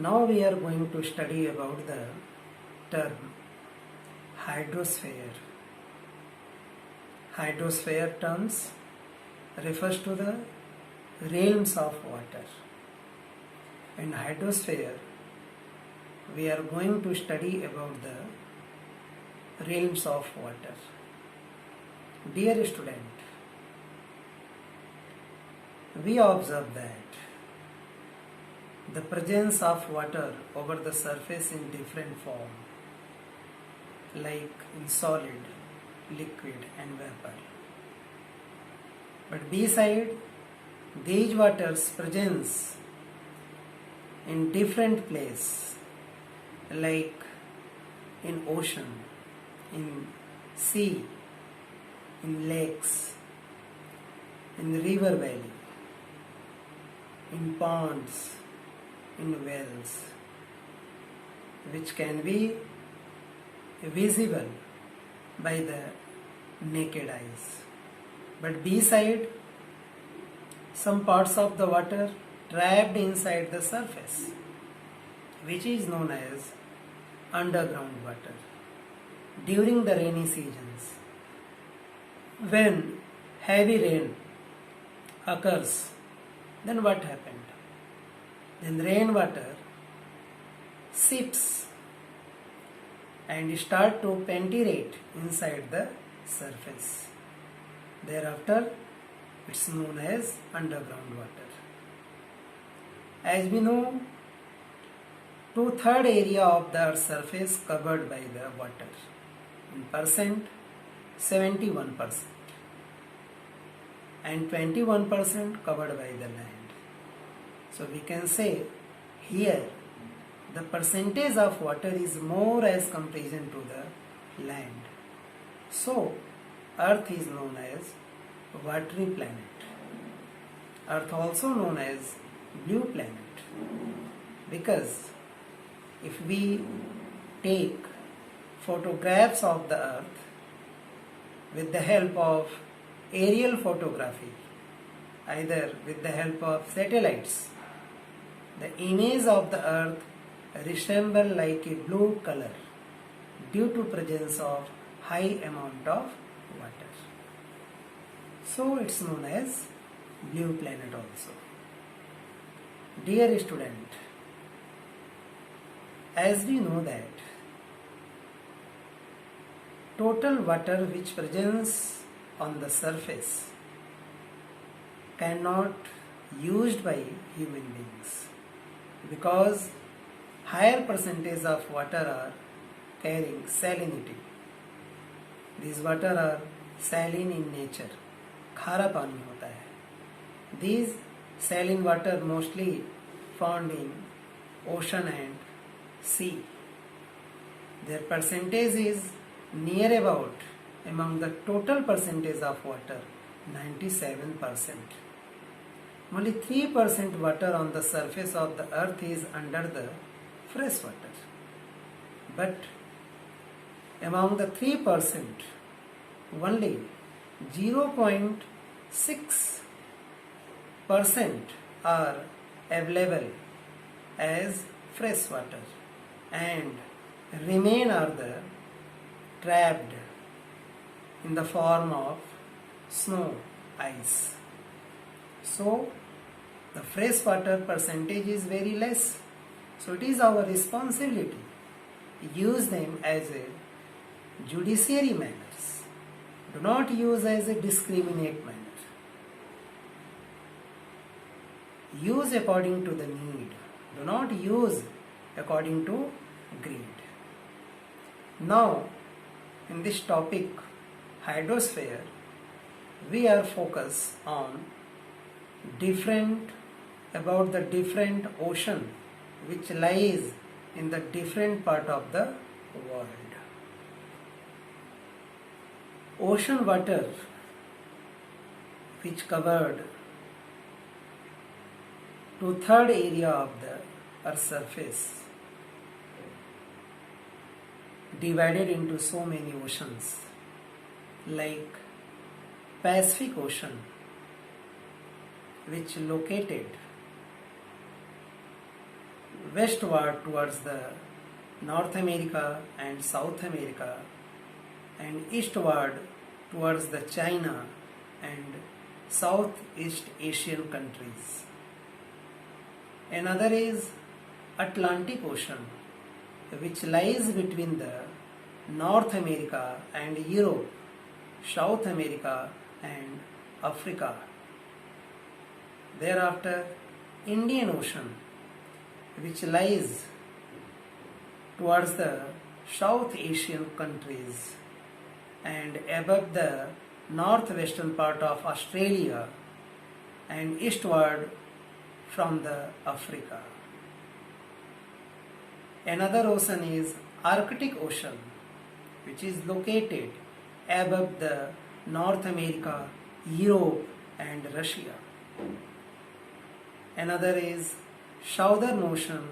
Now we are going to study about the term hydrosphere. Hydrosphere terms refers to the realms of water. In hydrosphere, we are going to study about the realms of water. Dear student, we observe that the presence of water over the surface in different form, like in solid, liquid and vapor. But beside these waters presence in different place, like in ocean, in sea, in lakes, in the river valley, in ponds, in wells, which can be visible by the naked eyes. But beside, some parts of the water trapped inside the surface, which is known as underground water. During the rainy seasons, when heavy rain occurs, then what happened? Then rainwater seeps and start to penetrate inside the surface. Thereafter, it's known as underground water. As we know, 2/3 area of the earth's surface covered by the water. In percent, 71%, and 21% covered by the land. So we can say here the percentage of water is more as comparison to the land. So Earth is known as watery planet. Earth also known as blue planet, because if we take photographs of the earth with the help of aerial photography, either with the help of satellites, the image of the earth resemble like a blue color due to presence of high amount of water. So it's known as blue planet also. Dear student, as we know that total water which presents on the surface cannot used by human beings, because higher percentage of water are carrying salinity. These water are saline in nature, खारा पानी होता है. These saline water mostly found in ocean and sea. Their percentage is near about, among the total percentage of water, 97%. Only 3% water on the surface of the earth is under the fresh water. But among the 3%, only 0.6% are available as fresh water, and remain are the trapped in the form of snow, ice. So the fresh water percentage is very less. So it is our responsibility to use them as a judiciary manners. Do not use as a discriminate manner. Use according to the need. Do not use according to greed. Now, in this topic, hydrosphere, we are focused on about the different ocean which lies in the different part of the world. Ocean water which covered 2/3 area of the earth's surface, divided into so many oceans, like Pacific Ocean, which located westward towards the North America and South America, and eastward towards the China and Southeast Asian countries. Another is Atlantic Ocean, which lies between the North America and Europe, South America and Africa. Thereafter, Indian Ocean, which lies towards the South Asian countries and above the northwestern part of Australia and eastward from the Africa. Another ocean is Arctic Ocean, which is located above the North America, Europe and Russia. Another is Southern Ocean,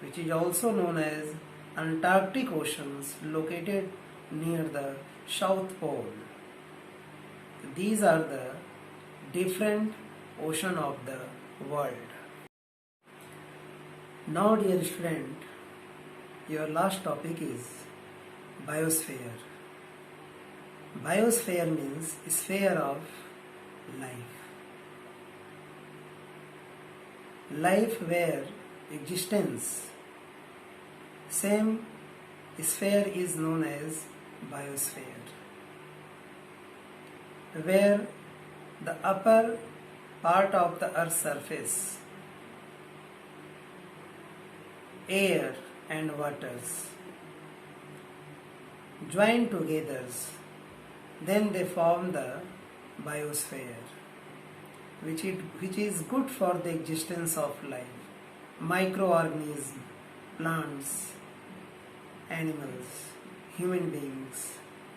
which is also known as Antarctic Oceans, located near the South Pole. These are the different oceans of the world. Now, dear student, your last topic is biosphere. Biosphere means sphere of life. Life where existence, same sphere is known as biosphere, where the upper part of the earth's surface, air and waters join together, then they form the biosphere, which is good for the existence of life, microorganisms, plants, animals, human beings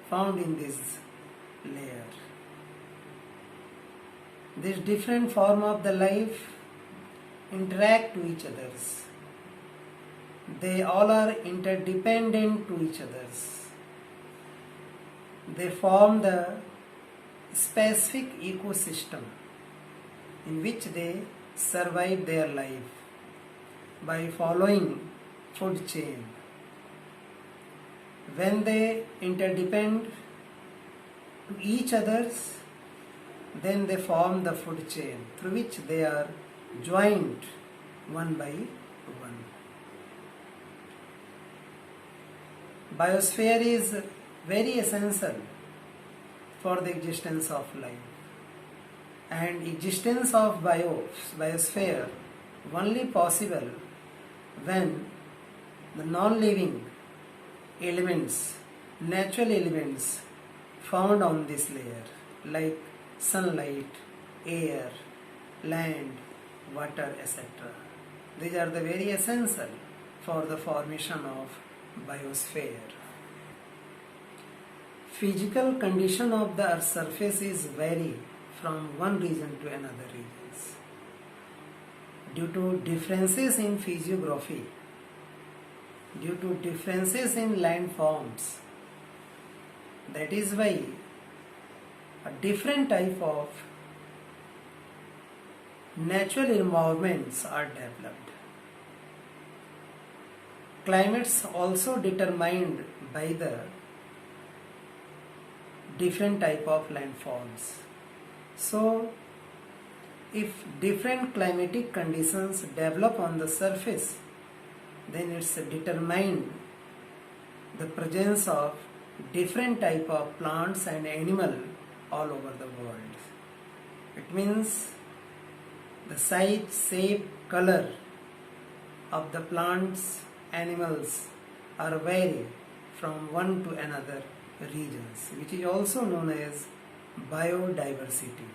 found in this layer. This different form of the life interact to each others. They all are interdependent to each others. They form the specific ecosystem in which they survive their life by following food chain. When they interdepend to each others, then they form the food chain through which they are joined one by one. Biosphere is very essential for the existence of life, and existence of biosphere only possible when the non-living elements, natural elements found on this layer like sunlight, air, land, water, etc. These are the very essential for the formation of biosphere. Physical condition of the earth's surface is vary from one region to another regions due to differences in physiography, due to differences in landforms. That is why a different type of natural environments are developed. Climates also determined by the different type of landforms. So, if different climatic conditions develop on the surface, then it's determined the presence of different type of plants and animal all over the world. It means the size, shape, color of the plants, animals are vary from one to another regions, which is also known as biodiversity.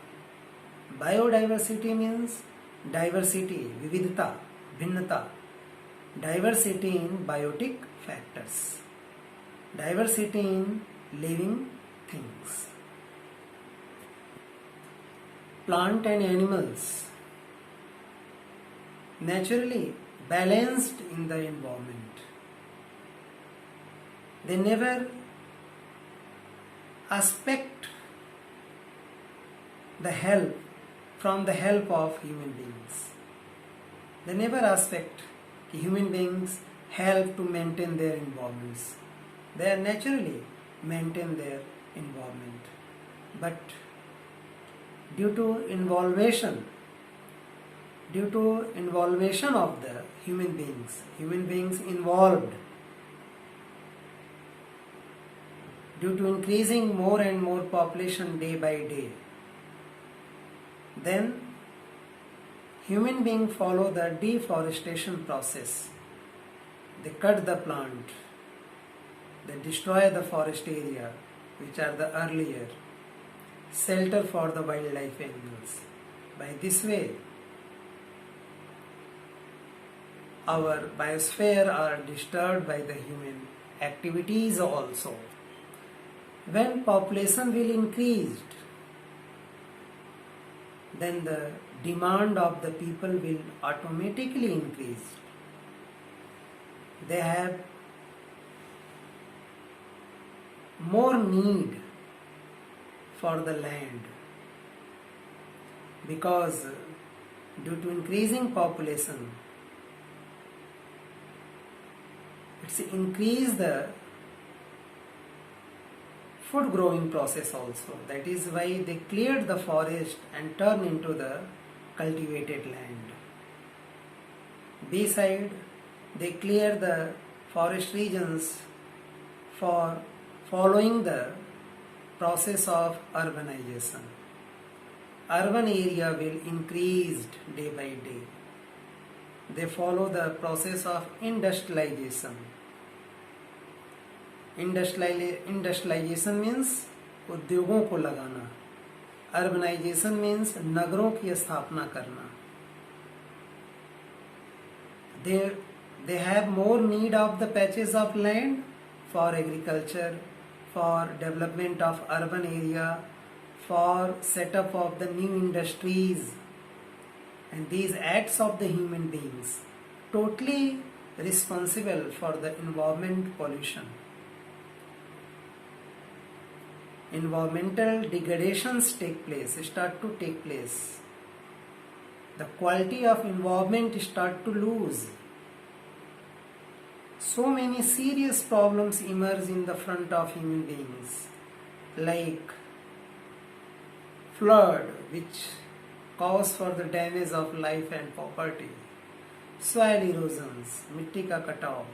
Biodiversity means diversity, vividta, bhinnata, diversity in biotic factors, diversity in living things. Plant and animals naturally balanced in the environment. They never expect the help of human beings. They never expect कि human beings help to maintain their environments. They are naturally maintain their environment. But due to involvement of the human beings involved, due to increasing more and more population day by day, then human beings follow the deforestation process. They cut the plant, they destroy the forest area, which are the earlier shelter for the wildlife animals. By this way, our biosphere are disturbed by the human activities also. When population will increase, then the demand of the people will automatically increase. They have more need for the land, because due to increasing population, it's increase the food growing process also. That is why they cleared the forest and turned into the cultivated land. Beside, they clear the forest regions for following the process of urbanization. Urban area will increase day by day. They follow the process of industrialization. Industrialization means उद्योगों को लगाना, urbanisation means नगरों की स्थापना करना. They have more need of the patches of land for agriculture, for development of urban area, for setup of the new industries, and these acts of the human beings totally responsible for the environment pollution. Environmental degradations start to take place. The quality of environment start to lose. So many serious problems emerge in the front of human beings, like flood, which cause for the damage of life and property, soil erosions, मिट्टी का कटाव.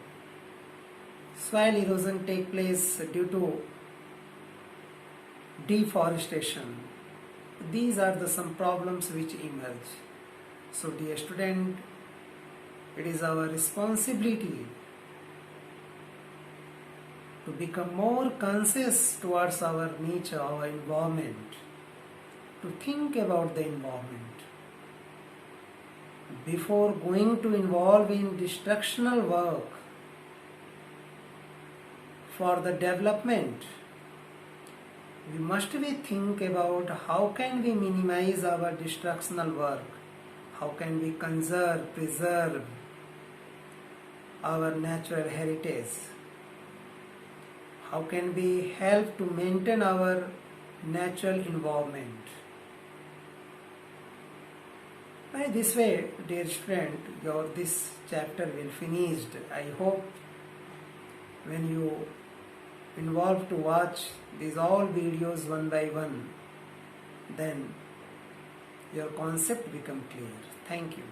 Soil erosion take place due to deforestation. These are the some problems which emerge. So dear student, it is our responsibility to become more conscious towards our nature, our environment, to think about the environment. Before going to involve in destructional work for the development, we must be think about how can we minimize our destructional work, how can we conserve, preserve our natural heritage, how can we help to maintain our natural environment. By this way, dear student, this chapter will finished. I hope when you involve to watch these all videos one by one, then your concept become clear. Thank you.